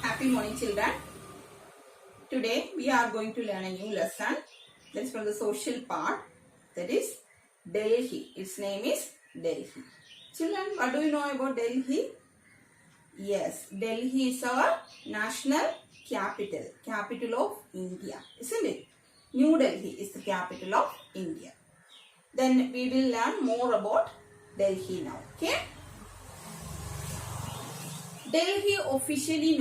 Happy morning, children. Today we are going to learn a new lesson. That's from the social part. That is Delhi. Its name is Delhi. Children, what do you know about Delhi? Yes, Delhi is our national capital of India, isn't it? New Delhi is the capital of India. Then we will learn more about Delhi now. Okay? Delhi officially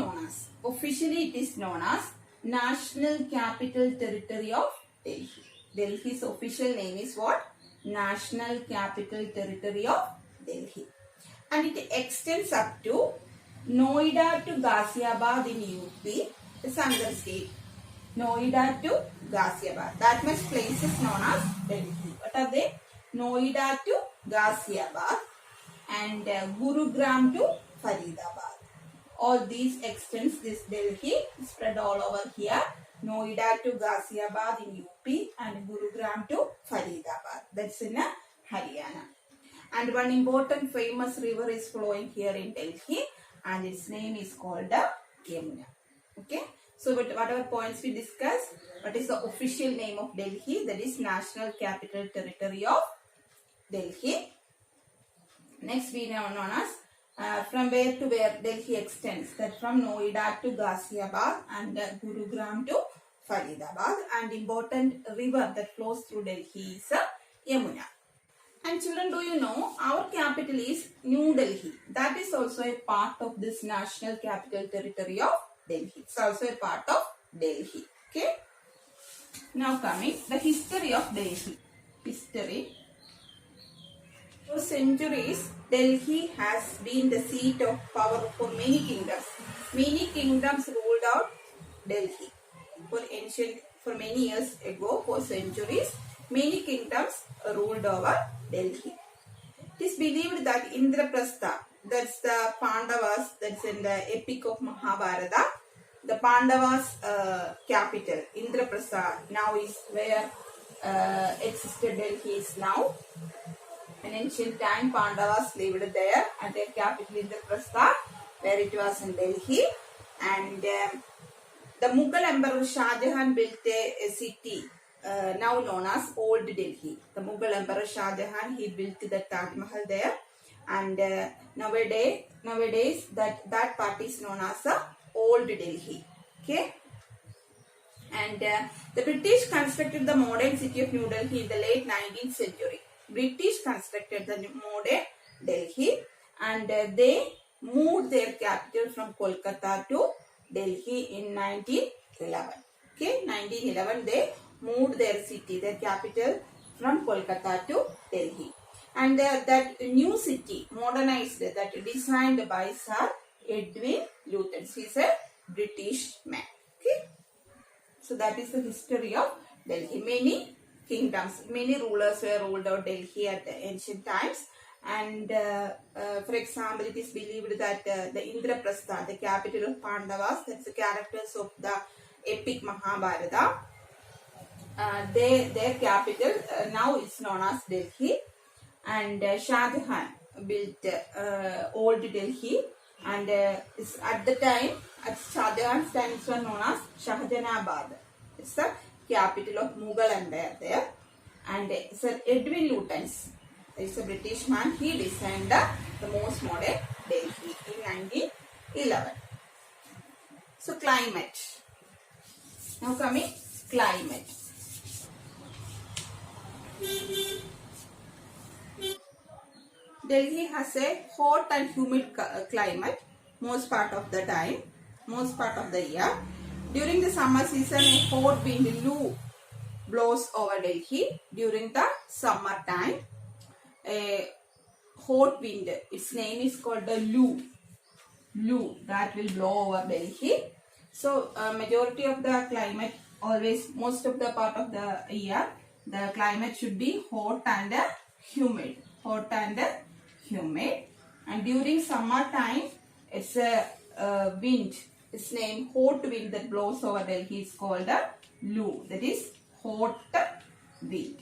it is known as National Capital Territory of Delhi. Delhi's official name is what? National Capital Territory of Delhi. And it extends up to Noida to Ghaziabad in UP. It's another state. Noida to Ghaziabad. That much place is known as Delhi. What are they? Noida to Ghaziabad and Gurugram to Faridabad. All these extends this Delhi spread all over here. Noida to Ghaziabad in UP and Gurugram to Faridabad. That's in Haryana. And one important famous river is flowing here in Delhi and its name is called Yamuna. Okay. So whatever points we discussed, what is the official name of Delhi? That is National Capital Territory of Delhi. Next we know known as from where to where Delhi extends. That from Noida to Ghaziabad and Gurugram to Faridabad. And important river that flows through Delhi is Yamuna. And children, do you know our capital is New Delhi? That is also a part of this National Capital Territory of Delhi. It's also a part of Delhi. Okay. Now coming the history of Delhi. History. For centuries, Delhi has been the seat of power for many kingdoms. Many kingdoms ruled out Delhi. For many years ago, for centuries, many kingdoms ruled over Delhi. It is believed that Indraprastha, that's the Pandavas, that's in the epic of Mahabharata, the Pandavas' capital, Indraprastha, now is where existed Delhi is now. In ancient time, Pandavas lived there and their capital Indraprastha, where it was in Delhi. And the Mughal Emperor Shah Jahan built a city now known as Old Delhi. The Mughal Emperor Shah Jahan, he built the Taj Mahal there. And nowadays that part is known as Old Delhi. Okay. And the British constructed the modern city of New Delhi in the late 19th century. British constructed the modern Delhi and they moved their capital from Kolkata to Delhi in 1911. Okay, 1911 they moved their city, their capital from Kolkata to Delhi. And that new city, modernized, that designed by Sir Edwin Lutyens. He is a British man. Okay, so that is the history of Delhi. Many kingdoms, many rulers were ruled out Delhi at the ancient times. And for example, it is believed that the Indraprastha, the capital of Pandavas, that's the characters of the epic Mahabharata, their capital now is known as Delhi. And Shah Jahan built Old Delhi. And at the time, at Shah Jahan's time, it was known as Shahjahanabad. It's the capital of Mughal Empire there. And Sir Edwin Lutyens is a British man. He designed the most modern Delhi in 1911. So climate. Now coming climate. Delhi has a hot and humid climate most part of the time, most part of the year. During the summer season, a hot wind Lu blows over Delhi. During the summer time, a hot wind, its name is called the Lu, that will blow over Delhi. So, majority of the climate, always, most of the part of the year, the climate should be hot and humid. Hot and humid. And during summer time, it's a wind. Its name, hot wind that blows over Delhi is called a Lu. That is hot wind.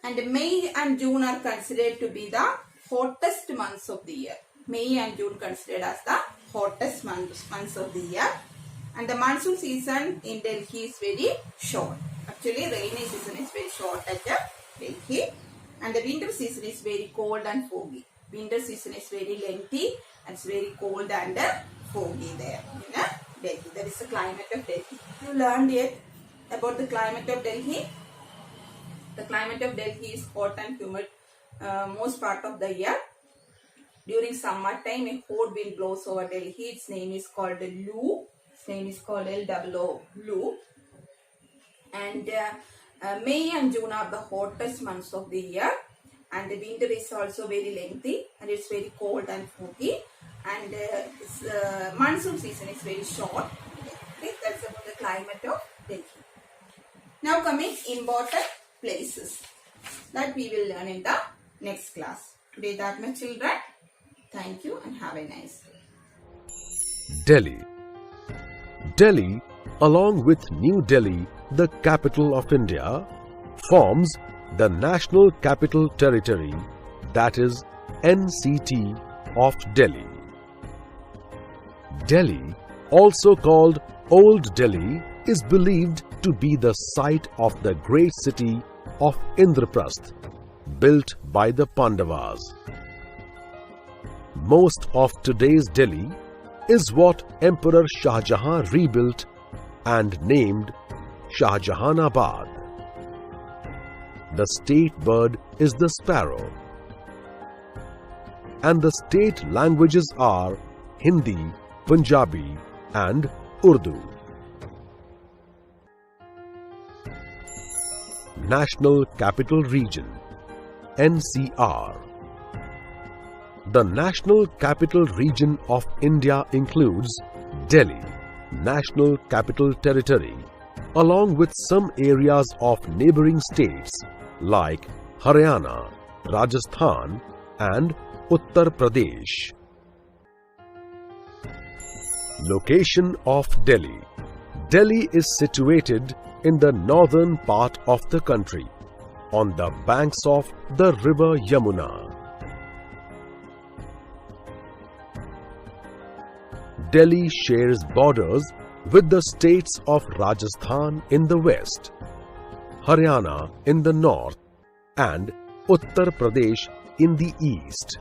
And May and June are considered to be the hottest months of the year. May and June considered as the hottest months of the year. And the monsoon season in Delhi is very short. Actually, rainy season is very short at Delhi. And the winter season is very cold and foggy. Winter season is very lengthy and it's very cold and foggy there in Delhi. That is the climate of Delhi. You learned yet about the climate of Delhi? The climate of Delhi is hot and humid most part of the year. During summer time, a hot wind blows over Delhi. Its name is called Loo. Its name is called LOO, Loo. And May and June are the hottest months of the year. And the winter is also very lengthy and it's very cold and foggy. And monsoon season is very short. Okay, that's about the climate of Delhi. Now coming important places that we will learn in the next class. Today that much, children. Thank you and have a nice day. Delhi. Delhi, along with New Delhi, the capital of India, forms the National Capital Territory, that is NCT of Delhi. Delhi, also called Old Delhi, is believed to be the site of the great city of Indraprasth, built by the Pandavas. Most of today's Delhi is what Emperor Shah Jahan rebuilt and named Shahjahanabad. The state bird is the sparrow. And the state languages are Hindi, Punjabi and Urdu. National Capital Region NCR. The National Capital Region of India includes Delhi, National Capital Territory, along with some areas of neighboring states like Haryana, Rajasthan and Uttar Pradesh. Location of Delhi. Delhi is situated in the northern part of the country, on the banks of the river Yamuna. Delhi shares borders with the states of Rajasthan in the west, Haryana in the north, and Uttar Pradesh in the east.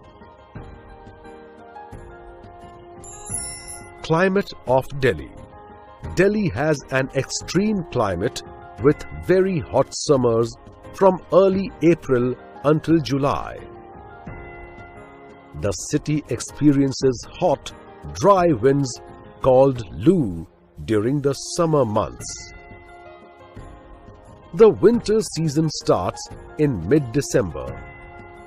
Climate of Delhi. Delhi has an extreme climate with very hot summers from early April until July. The city experiences hot, dry winds called Loo during the summer months. The winter season starts in mid-December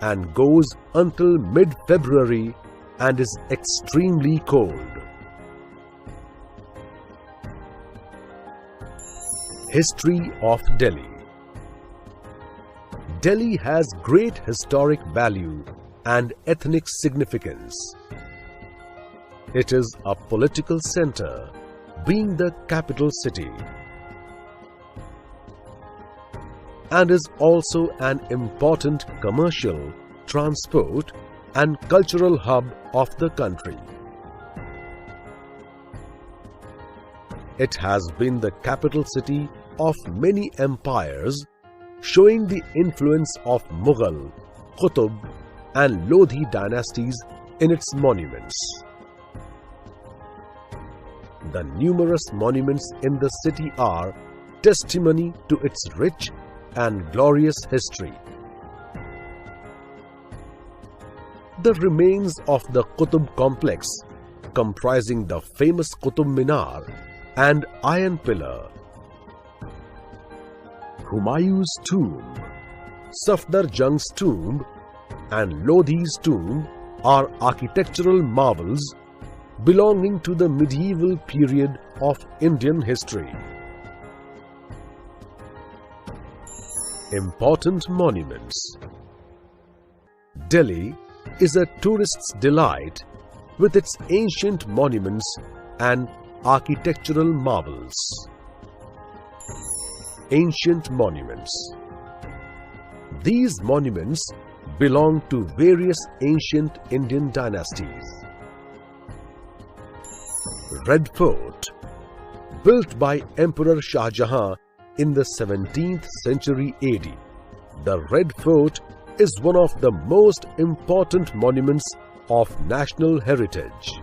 and goes until mid-February and is extremely cold. History of Delhi. Delhi has great historic value and ethnic significance. It is a political center, being the capital city, and is also an important commercial, transport and cultural hub of the country. It has been the capital city of many empires, showing the influence of Mughal, Qutb and Lodhi dynasties in its monuments. The numerous monuments in the city are testimony to its rich and glorious history. The remains of the Qutb complex, comprising the famous Qutb Minar and Iron Pillar, Humayun's tomb, Safdarjung's tomb and Lodhi's tomb are architectural marvels belonging to the medieval period of Indian history. Important monuments. Delhi is a tourist's delight with its ancient monuments and architectural marvels. Ancient monuments. These monuments belong to various ancient Indian dynasties. Red Fort. Built by Emperor Shah Jahan in the 17th century AD, the Red Fort is one of the most important monuments of national heritage.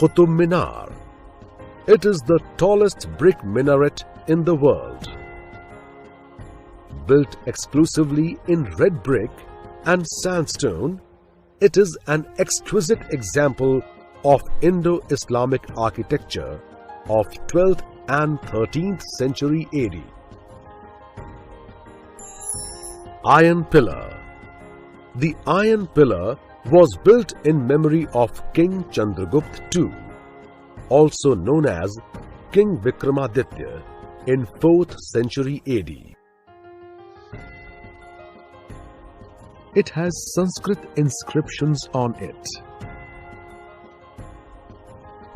Qutub Minar. It is the tallest brick minaret in the world. Built exclusively in red brick and sandstone, it is an exquisite example of Indo-Islamic architecture of 12th and 13th century AD. Iron Pillar. The Iron Pillar was built in memory of King Chandragupta II, also known as King Vikramaditya, in 4th century AD. It has Sanskrit inscriptions on it.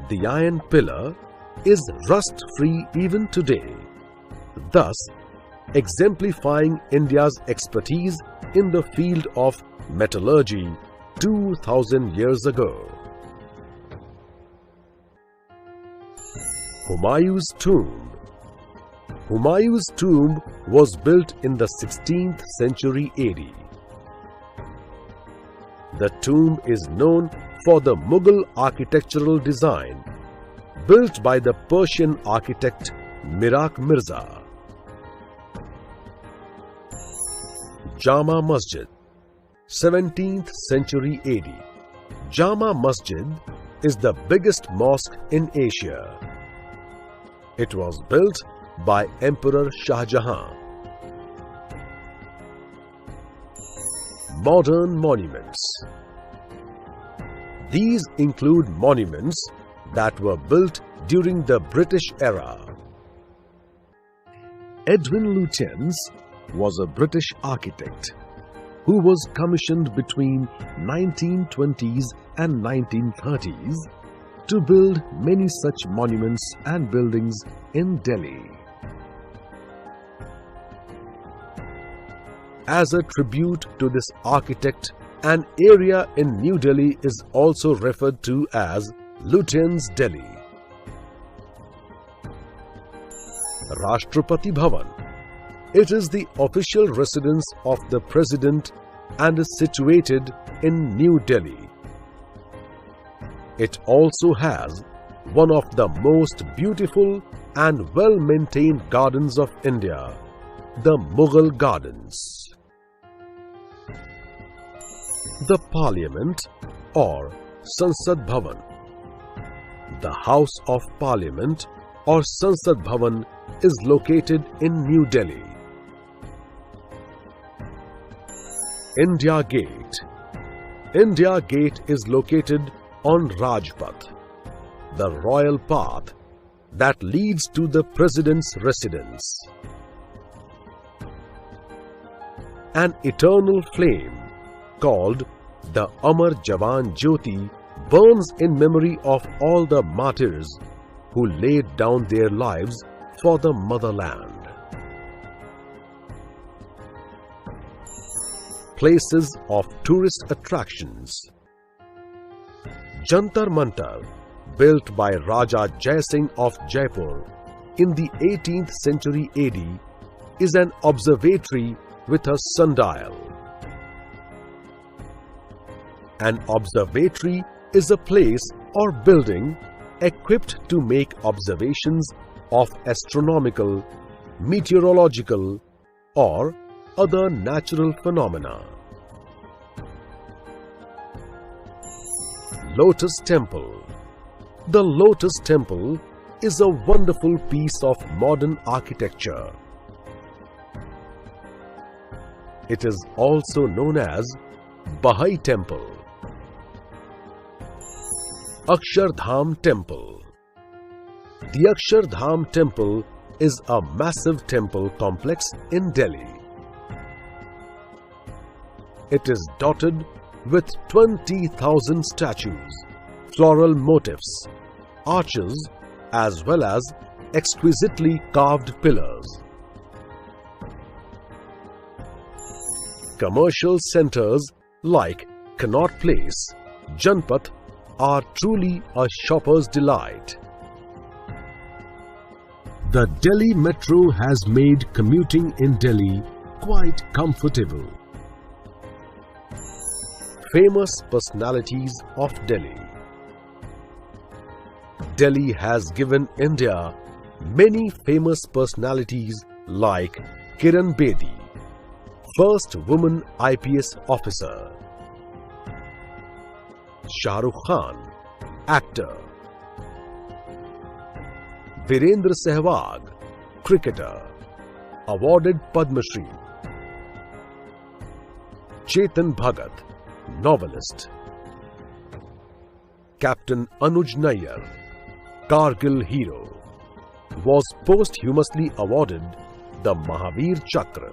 The Iron Pillar is rust-free even today, thus exemplifying India's expertise in the field of metallurgy 2000 years ago. Humayun's Tomb. Humayun's tomb was built in the 16th century AD. The tomb is known for the Mughal architectural design built by the Persian architect Miraq Mirza. Jama Masjid. 17th century AD. Jama Masjid is the biggest mosque in Asia. It was built by Emperor Shah Jahan. Modern monuments. These include monuments that were built during the British era. Edwin Lutyens was a British architect who was commissioned between 1920s and 1930s to build many such monuments and buildings in Delhi. As a tribute to this architect, an area in New Delhi is also referred to as Lutyens Delhi. Rashtrapati Bhavan. It is the official residence of the President and is situated in New Delhi. It also has one of the most beautiful and well-maintained gardens of India, the Mughal Gardens. The Parliament or Sansad Bhavan. The House of Parliament or Sansad Bhavan is located in New Delhi. India Gate. India Gate is located on Rajpath, the royal path that leads to the President's residence. An eternal flame called the Amar Jawan Jyoti burns in memory of all the martyrs who laid down their lives for the motherland. Places of tourist attractions. Jantar Mantar, built by Raja Jai Singh of Jaipur in the 18th century AD, is an observatory with a sundial. An observatory is a place or building equipped to make observations of astronomical, meteorological, or other natural phenomena. Lotus Temple. The Lotus Temple is a wonderful piece of modern architecture. It is also known as Bahai Temple. Akshardham Temple. The Akshardham Temple is a massive temple complex in Delhi. It is dotted with 20,000 statues, floral motifs, arches, as well as exquisitely carved pillars. Commercial centers like Connaught Place, Janpath, are truly a shopper's delight. The Delhi Metro has made commuting in Delhi quite comfortable. Famous personalities of Delhi. Delhi has given India many famous personalities like Kiran Bedi, first woman IPS officer; Shah Rukh Khan, actor; Virendra Sehwag, cricketer, awarded Padma Shri; Chetan Bhagat, novelist; Captain Anuj Nayyar, Kargil hero, was posthumously awarded the Mahavir Chakra.